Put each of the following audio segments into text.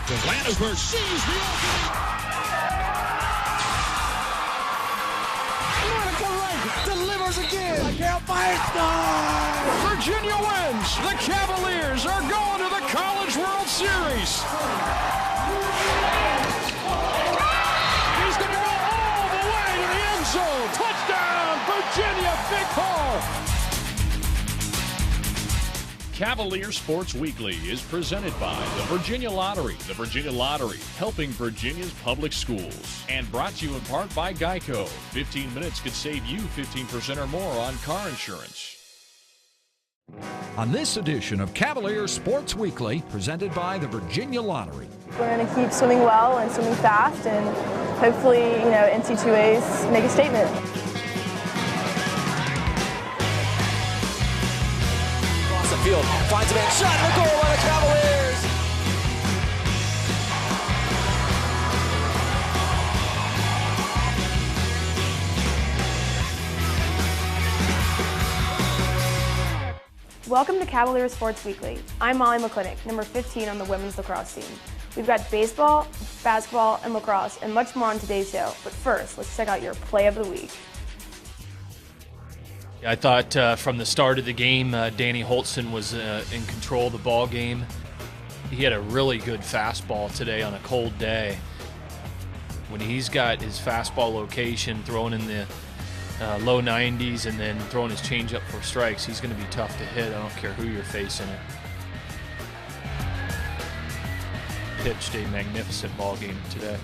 Landisberg sees the opening. Monica Wright delivers again. I can't fight. Virginia wins. The Cavaliers are going to the College World Series. He's going to go all the way to the end zone. Touchdown, Virginia, Big Paul. Cavalier Sports Weekly is presented by the Virginia Lottery. The Virginia Lottery, helping Virginia's public schools. And brought to you in part by Geico. 15 minutes could save you 15% or more on car insurance. On this edition of Cavalier Sports Weekly, presented by the Virginia Lottery. We're going to keep swimming well and swimming fast, and hopefully, NC2As make a statement. Field finds a man, shot in the goal by the Cavaliers. Welcome to Cavalier Sports Weekly. I'm Molly McClintic, number 15 on the women's lacrosse team. We've got baseball, basketball, and lacrosse, and much more on today's show. But first, let's check out your play of the week. I thought from the start of the game, Danny Holtzen was in control of the ball game. He had a really good fastball today on a cold day. When he's got his fastball location, throwing in the low 90s and then throwing his changeup for strikes, he's going to be tough to hit. I don't care who you're facing. Pitched a magnificent ball game today.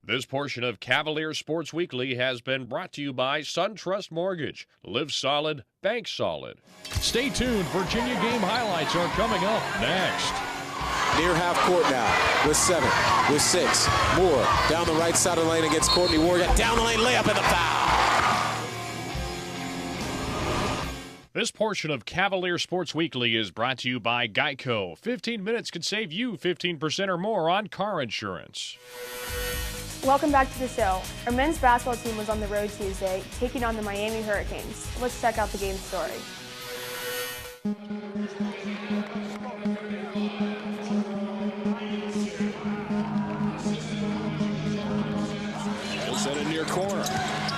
This portion of Cavalier Sports Weekly has been brought to you by SunTrust Mortgage. Live solid, bank solid. Stay tuned. Virginia game highlights are coming up next. Near half court now with 7, with 6. Moore down the right side of the lane against Courtney Ward. Down the lane layup and the foul. This portion of Cavalier Sports Weekly is brought to you by Geico. 15 minutes could save you 15% or more on car insurance. Welcome back to the show. Our men's basketball team was on the road Tuesday, taking on the Miami Hurricanes. Let's check out the game story. He'll set it near corner.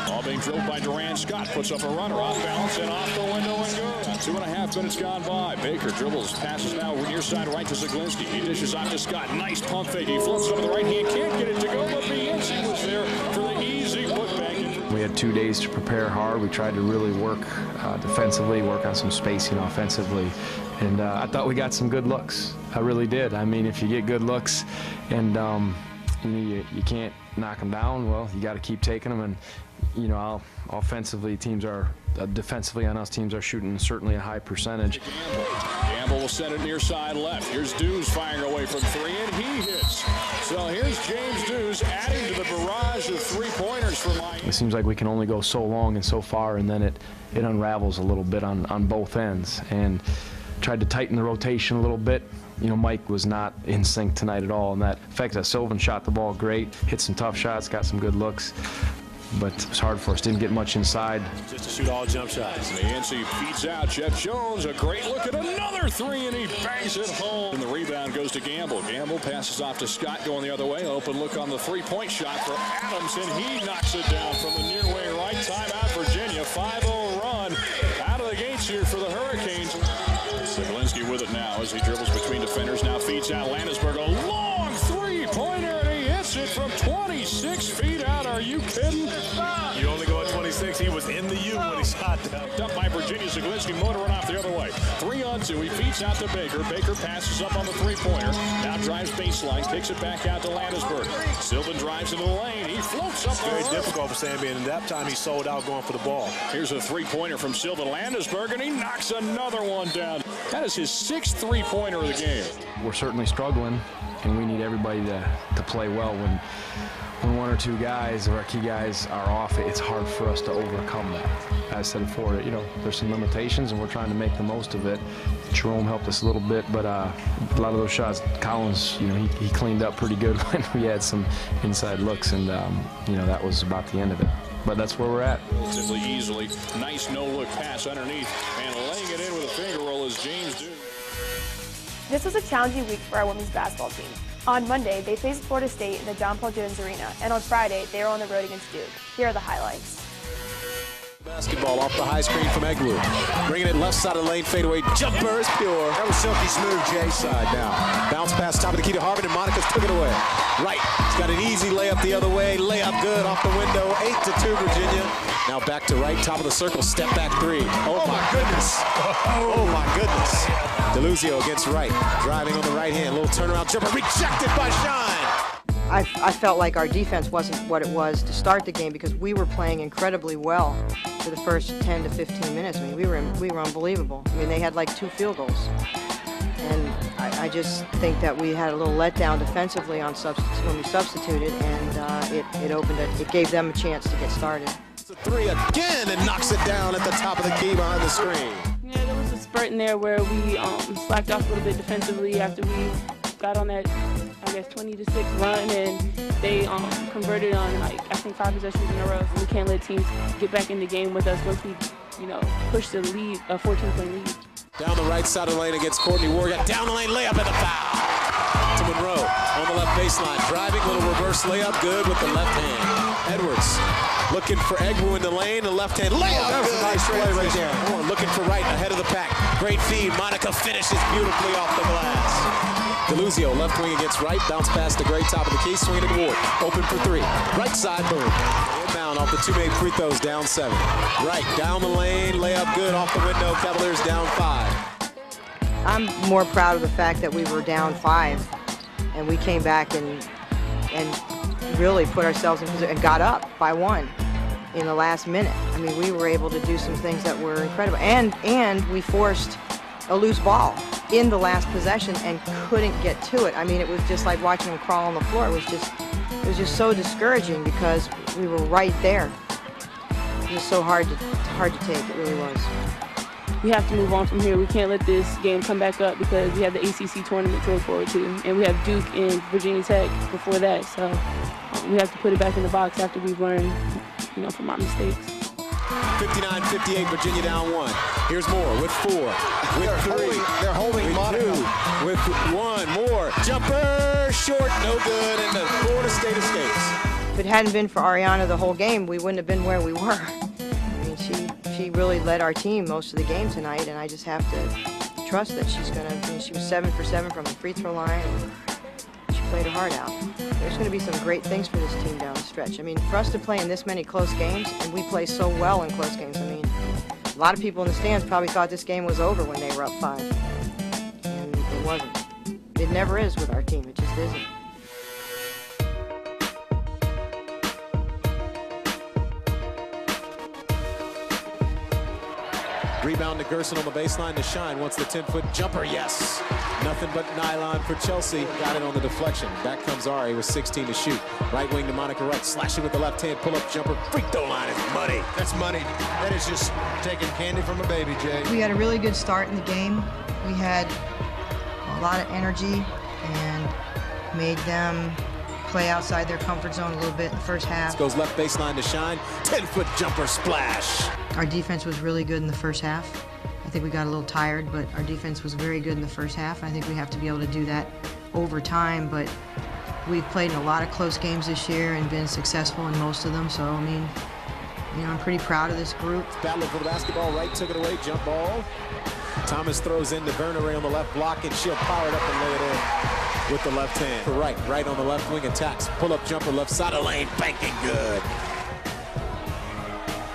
Ball being drilled by Durant. Scott puts up a runner off balance and off the window and good. 2.5 minutes gone by. Baker dribbles, passes now near side right to Zaglinski. He dishes off to Scott. Nice pump fake. He floats over the right hand. Can't get it to go, but Bianchi was there for the easy putback. We had 2 days to prepare hard. We tried to really work defensively, work on some spacing offensively. And I thought we got some good looks. I really did. I mean, if you get good looks and you can't knock them down, well, you got to keep taking them. And offensively, defensively on us, teams are shooting certainly a high percentage. Gamble will send it near side left. Here's Dews firing away from 3, and he hits. So here's James Dews adding to the barrage of 3-pointers for Miami. It seems like we can only go so long and so far, and then it unravels a little bit on both ends. And tried to tighten the rotation a little bit. Mike was not in sync tonight at all. And that fact that Sylvan shot the ball great, hit some tough shots, got some good looks. But it was hard for us, didn't get much inside. Just to shoot all jump shots. Nancy feeds out Jeff Jones, a great look at another 3, and he bangs it home. And the rebound goes to Gamble. Gamble passes off to Scott going the other way. Open look on the 3-point shot for Adams, and he knocks it down from the near way right. Timeout Virginia, 5-0 run out of the gates here for the Hurricanes. Zaglinski with it now as he dribbles between defenders. Now feeds out Landisberg, a long 3-pointer, and he hits it from 26 feet out. Are you kidding? You only go at 26. He was in the U when he shot that. Dumped by Virginia. Zaglinski motoring off the other way. 3-on-2. He feeds out to Baker. Baker passes up on the 3-pointer. Now drives baseline. Takes it back out to Landisberg. Sylvan drives into the lane. He floats up. Very difficult for Sam Bean. And that time he sold out going for the ball. Here's a 3-pointer from Sylvan Landisberg, and he knocks another one down. That is his 6th 3-pointer of the game. We're certainly struggling, and we need everybody to play well. When 1 or 2 guys or our key guys are off, it's hard for us to overcome that. As I said before, there's some limitations, and we're trying to make the most of it. Jerome helped us a little bit, but a lot of those shots, Collins, he cleaned up pretty good when we had some inside looks, and that was about the end of it. But that's where we're at. Relatively easily. Nice no-look pass underneath, and laying it in with a finger roll is James Dews. This was a challenging week for our women's basketball team. On Monday, they faced Florida State in the John Paul Jones Arena, and on Friday, they were on the road against Duke. Here are the highlights. Basketball off the high screen from Eglu. Bringing it left side of the lane, fadeaway jumper is pure. That was silky smooth, Jay. Side now. Bounce pass top of the key to Harvin, and Monica's took it away. Right. He's got an easy layup the other way. Layup good off the window. 8-2 Virginia. Now back to right, top of the circle, step back three. Oh my goodness. Oh my goodness. DeLuzio against right. Driving on the right hand. Little turnaround jumper rejected by Shine. I felt like our defense wasn't what it was to start the game because we were playing incredibly well for the first 10 to 15 minutes. I mean, we were unbelievable. I mean, they had like 2 field goals. And I just think that we had a little letdown defensively on when we substituted, and it gave them a chance to get started. It's a 3 again and knocks it down at the top of the key behind the screen. Yeah, there was a spurt in there where we slacked off a little bit defensively after we got on that, I guess, 20-6 run, and they converted on, like, I think 5 possessions in a row. So we can't let teams get back in the game with us once we, push the lead, a 14-point lead. Down the right side of the lane against Courtney Ward. Got down the lane layup and the foul. To Monroe on the left baseline. Driving, little reverse layup. Good with the left hand. Edwards looking for Egwu in the lane. The left hand layup. That was a nice play right there. Looking for right ahead of the pack. Great feed. Monica finishes beautifully off the glass. DeLuzio left wing against right. Bounce pass to Gray, top of the key. Swinging it to Ward. Open for 3. Right side, boom. Inbound off the 2 made free throws. Down 7. Right, down the lane. Layup good off the window. Cavaliers down 5. I'm more proud of the fact that we were down 5, and we came back and really put ourselves in position and got up by 1 in the last minute. I mean, we were able to do some things that were incredible, and we forced a loose ball in the last possession and couldn't get to it. I mean, it was just like watching them crawl on the floor. It was just so discouraging because we were right there. It was so hard to take. It really was. We have to move on from here. We can't let this game come back up because we have the ACC tournament to look forward to, and we have Duke and Virginia Tech before that. So we have to put it back in the box after we've learned, from our mistakes. 59-58, Virginia down 1. Here's Moore with 4, with 3. They're holding with Monica. 2, with 1 more. Jumper short, no good, and the Florida State escapes. If it hadn't been for Ariana the whole game, we wouldn't have been where we were. I mean, she really led our team most of the game tonight, and I just have to trust that she's going to. She was 7 for 7 from the free throw line, and she played her heart out. There's going to be some great things for this team down the stretch. I mean, for us to play in this many close games, and we play so well in close games, I mean, a lot of people in the stands probably thought this game was over when they were up 5. And it wasn't. It never is with our team. It just isn't. Rebound to Gerson on the baseline to Shine. Wants the 10-foot jumper. Yes. Nothing but nylon for Chelsea. Got it on the deflection. Back comes Ari with 16 to shoot. Right wing to Monica Wright. Slashing with the left hand. Pull up jumper. Free throw line is money. That's money. That is just taking candy from a baby, Jay. We had a really good start in the game. We had a lot of energy and made them play outside their comfort zone a little bit in the first half. Goes left baseline to Shine. 10-foot jumper splash. Our defense was really good in the first half. I think we got a little tired, but our defense was very good in the first half. I think we have to be able to do that over time, but we've played in a lot of close games this year and been successful in most of them. So, I mean, I'm pretty proud of this group. Battle for the basketball. Right took it away. Jump ball. Thomas throws in to Verneray on the left block, and she'll power it up and lay it in with the left hand. For right on the left wing attacks. Pull up jumper left side of lane. Banking good.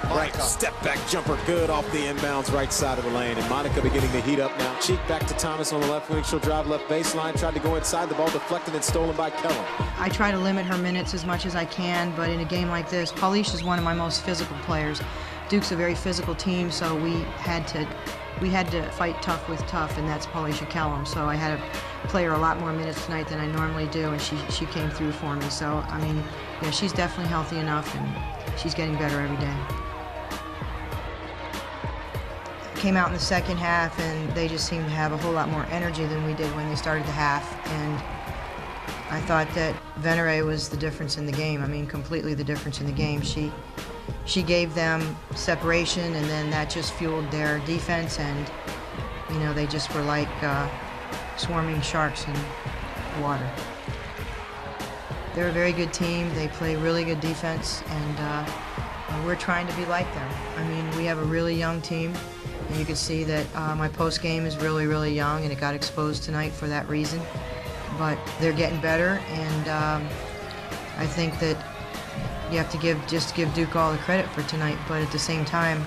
Right, step back jumper good off the inbounds right side of the lane. And Monica beginning to heat up now. Cheek back to Thomas on the left wing. She'll drive left baseline. Tried to go inside. The ball deflected and stolen by Kellum. I try to limit her minutes as much as I can, but in a game like this, Paulish is one of my most physical players. Duke's a very physical team, so we had to fight tough with tough, and that's Paulish Kellum. So I had to play her a lot more minutes tonight than I normally do, and she came through for me. So, I mean, yeah, she's definitely healthy enough, and she's getting better every day. Came out in the second half, and they just seemed to have a whole lot more energy than we did when they started the half. And I thought that Venere was the difference in the game. I mean, completely the difference in the game. She gave them separation, and then that just fueled their defense, and You know, they just were like swarming sharks in water. They're a very good team. They play really good defense, and we're trying to be like them. I mean, we have a really young team, and you can see that my post game is really, really young, and it got exposed tonight for that reason. But they're getting better, and I think that you have to give Duke all the credit for tonight. But at the same time,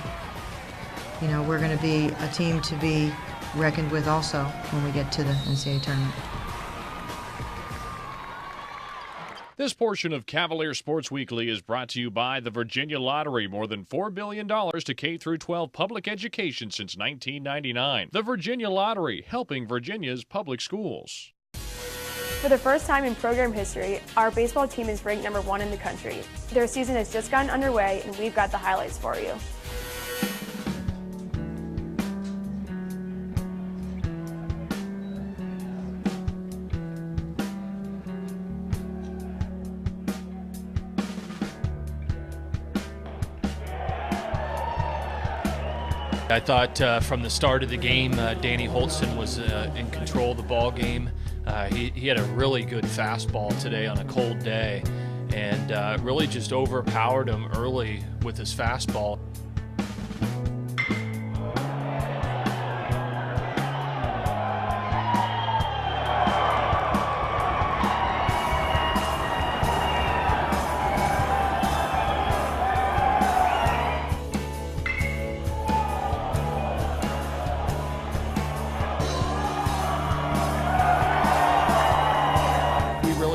you know, we're going to be a team to be reckoned with also when we get to the NCAA tournament. This portion of Cavalier Sports Weekly is brought to you by the Virginia Lottery. More than $4 billion to K-12 public education since 1999. The Virginia Lottery, helping Virginia's public schools. For the first time in program history, our baseball team is ranked #1 in the country. Their season has just gotten underway, and we've got the highlights for you. I thought from the start of the game, Danny Holtzman was in control of the ball game. He had a really good fastball today on a cold day, and really just overpowered him early with his fastball.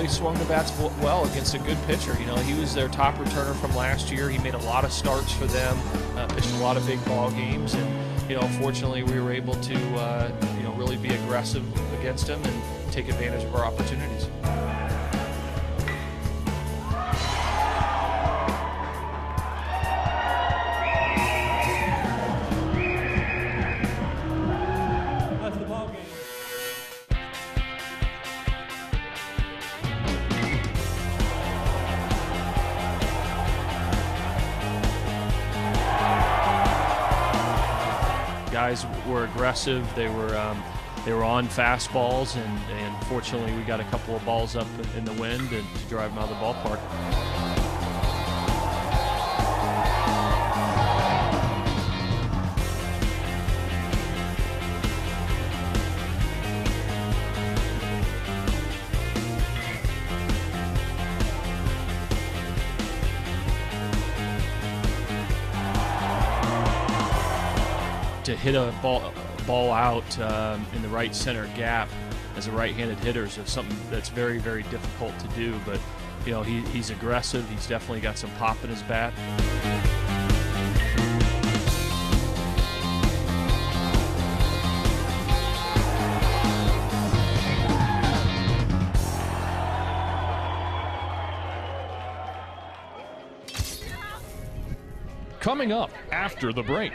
Swung the bats well against a good pitcher. You know, he was their top returner from last year. He made a lot of starts for them, pitched a lot of big ball games, and you know, fortunately, we were able to you know, really be aggressive against him and take advantage of our opportunities. Guys were aggressive. They were on fastballs, and fortunately we got a couple of balls up in the wind and to drive them out of the ballpark. To hit a ball out in the right center gap as a right-handed hitter is something that's very, very difficult to do. But you know, he's aggressive. He's definitely got some pop in his bat. Coming up after the break.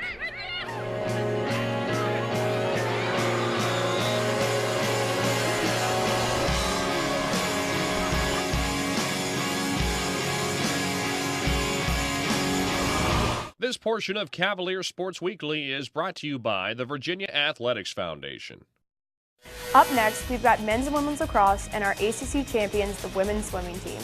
This portion of Cavalier Sports Weekly is brought to you by the Virginia Athletics Foundation. Up next, we've got men's and women's lacrosse and our ACC champions, the women's swimming team.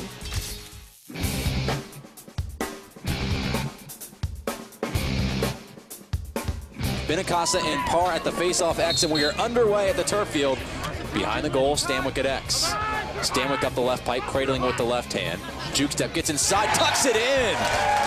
Benacasa in par at the face-off X, and we are underway at the turf field. Behind the goal, Stanwyck at X. Stanwyck up the left pipe, cradling with the left hand. Juke step gets inside, tucks it in.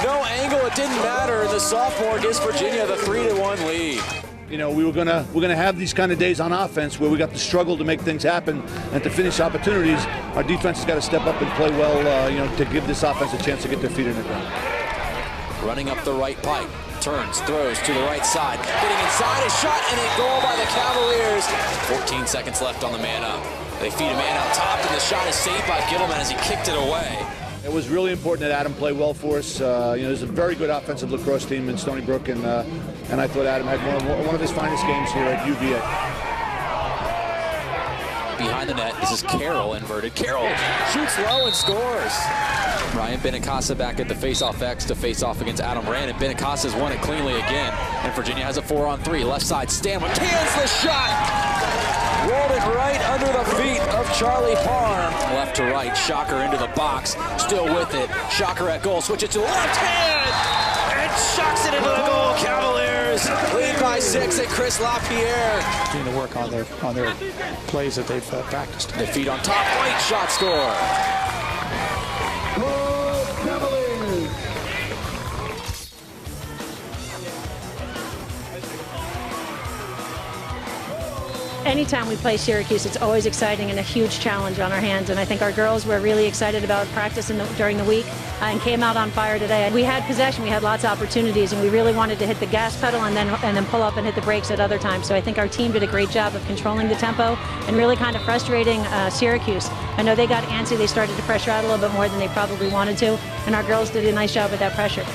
No angle, it didn't matter. The sophomore gives Virginia the 3-1 lead. You know, we're gonna have these kind of days on offense where we got to struggle to make things happen and to finish opportunities. Our defense has got to step up and play well, you know, to give this offense a chance to get their feet in the ground. Running up the right pipe, turns, throws to the right side, getting inside, a shot, and a goal by the Cavaliers. 14 seconds left on the man up. They feed a man out top, and the shot is saved by Gittleman as he kicked it away. It was really important that Adam play well for us. You know, there's a very good offensive lacrosse team in Stony Brook, and I thought Adam had one of his finest games here at UVA. Behind the net, this is Carroll inverted. Carroll shoots low and scores. Ryan Benacasa back at the face-off X to face off against Adam Rand, and Benacasa's won it cleanly again. And Virginia has a 4-on-3. Left side, Stanwood cans the shot. Rolled it right under the feet of Charlie Parham. Left to right, Shocker into the box. Still with it. Shocker at goal. Switch it to the left hand. And shocks it into the goal. Cavaliers lead by 6 and Chris LaPierre. Need to work on their plays that they've practiced. They feed on top. Great shot score. Anytime we play Syracuse, it's always exciting and a huge challenge on our hands. And I think our girls were really excited about practice during the week and came out on fire today. We had possession, we had lots of opportunities, and we really wanted to hit the gas pedal and then pull up and hit the brakes at other times. So I think our team did a great job of controlling the tempo and really kind of frustrating Syracuse. I know they got antsy, they started to pressure out a little bit more than they probably wanted to, and our girls did a nice job with that pressure.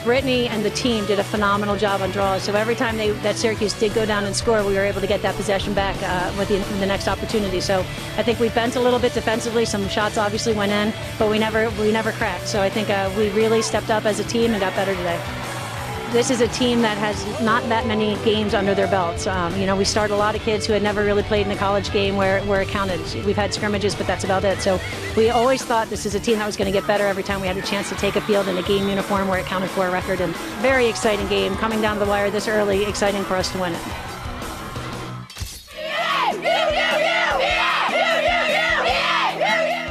Brittany and the team did a phenomenal job on draws, so every time that Syracuse did go down and score, we were able to get that possession back with the next opportunity. So I think we bent a little bit defensively. Some shots obviously went in, but we never cracked. So I think we really stepped up as a team and got better today. This is a team that has not that many games under their belts. You know, we start a lot of kids who had never really played in a college game where it counted. We've had scrimmages, but that's about it. So we always thought this is a team that was going to get better every time we had a chance to take a field in a game uniform where it counted for a record. And very exciting game, coming down to the wire this early, exciting for us to win it.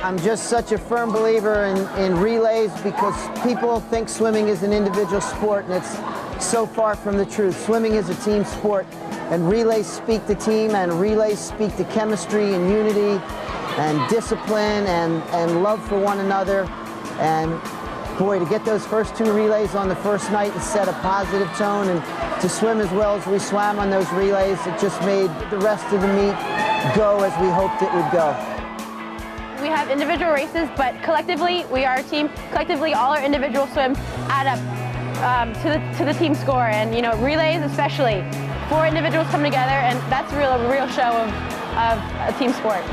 I'm just such a firm believer in relays because people think swimming is an individual sport, and it's so far from the truth. Swimming is a team sport, and relays speak to team, and relays speak to chemistry and unity and discipline and love for one another. And boy, to get those first 2 relays on the first night and set a positive tone and to swim as well as we swam on those relays, it just made the rest of the meet go as we hoped it would go. We have individual races, but collectively, we are a team. Collectively, all our individual swims add up to the team score. And, you know, relays especially, 4 individuals come together, and that's a real show of a team sport.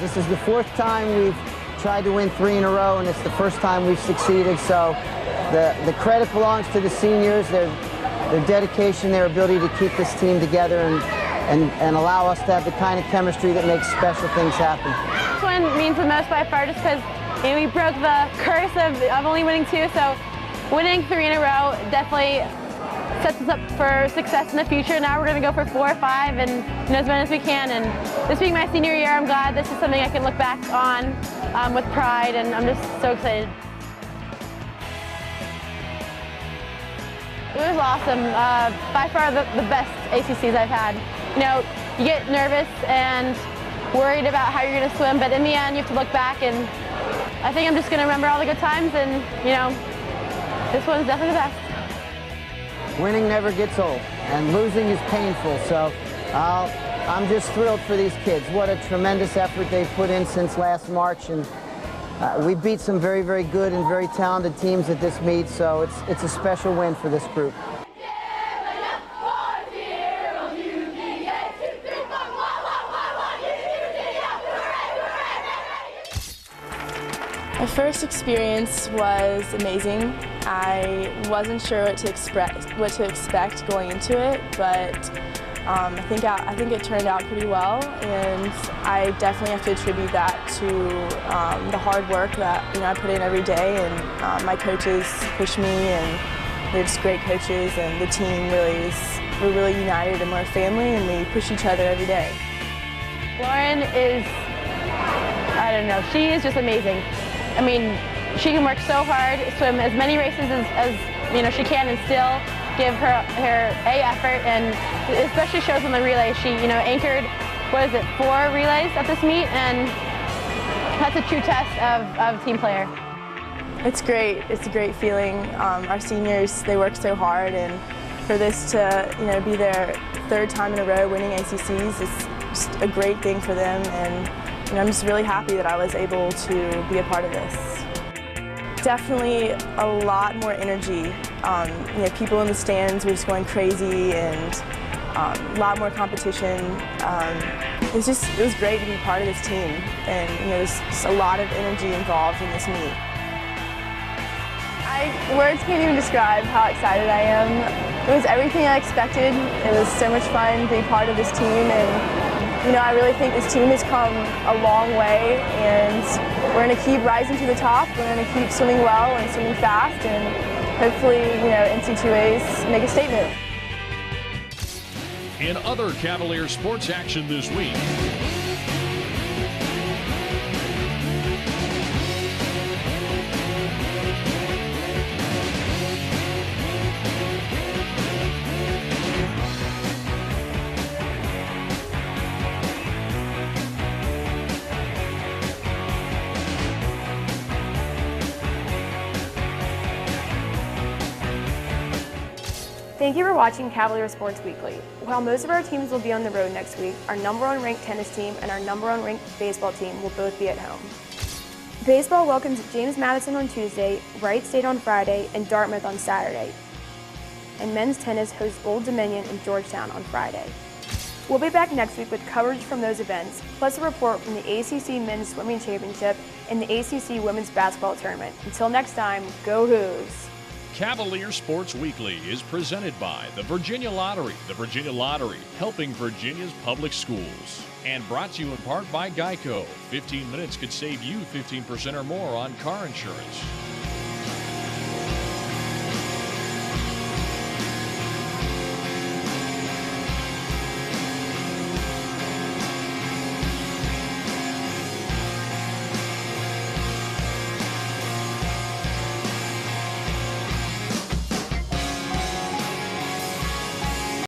This is the 4th time we've tried to win 3 in a row, and it's the first time we've succeeded. So the credit belongs to the seniors. Their dedication, their ability to keep this team together and allow us to have the kind of chemistry that makes special things happen. This one means the most by far just because we broke the curse of only winning 2, so winning 3 in a row definitely sets us up for success in the future. Now we're going to go for 4 or 5 and as many as we can. And this being my senior year, I'm glad this is something I can look back on with pride, and I'm just so excited. It was awesome. By far the best ACCs I've had. You know, you get nervous and worried about how you're going to swim, but in the end you have to look back, and I think I'm just going to remember all the good times, and, you know, this one's definitely the best. Winning never gets old, and losing is painful, so I'm just thrilled for these kids. What a tremendous effort they've put in since last March, and we beat some very, very good and very talented teams at this meet, so it's a special win for this group. My first experience was amazing. I wasn't sure what to expect going into it, but I think it turned out pretty well, and I definitely have to attribute that to the hard work that I put in every day, and my coaches pushed me, and they're just great coaches, and the team we're really united, and we're a family, and we push each other every day. Lauren is, I don't know, she is just amazing. I mean, she can work so hard, swim as many races as she can, and still give her A effort, and it especially shows on the relay. She, anchored, 4 relays at this meet, and that's a true test of a team player. It's great. It's a great feeling. Our seniors, they work so hard, and for this to, be their 3rd time in a row winning ACCs is just a great thing for them, and I'm just really happy that I was able to be a part of this. Definitely a lot more energy. People in the stands were just going crazy, and a lot more competition. it was great to be part of this team, and there's just a lot of energy involved in this meet. Words can't even describe how excited I am. It was everything I expected. It was so much fun being part of this team, and I really think this team has come a long way, and we're going to keep rising to the top. We're going to keep swimming well and swimming fast, and hopefully, NC2As make a statement. In other Cavalier sports action this week, Thank you for watching Cavalier Sports Weekly. While most of our teams will be on the road next week, our #1 ranked tennis team and our #1 ranked baseball team will both be at home. Baseball welcomes James Madison on Tuesday, Wright State on Friday, and Dartmouth on Saturday. And men's tennis hosts Old Dominion and Georgetown on Friday. We'll be back next week with coverage from those events, plus a report from the ACC Men's Swimming Championship and the ACC Women's Basketball Tournament. Until next time, go Hoos! Cavalier Sports Weekly is presented by the Virginia Lottery. The Virginia Lottery, helping Virginia's public schools. And brought to you in part by Geico. 15 minutes could save you 15% or more on car insurance.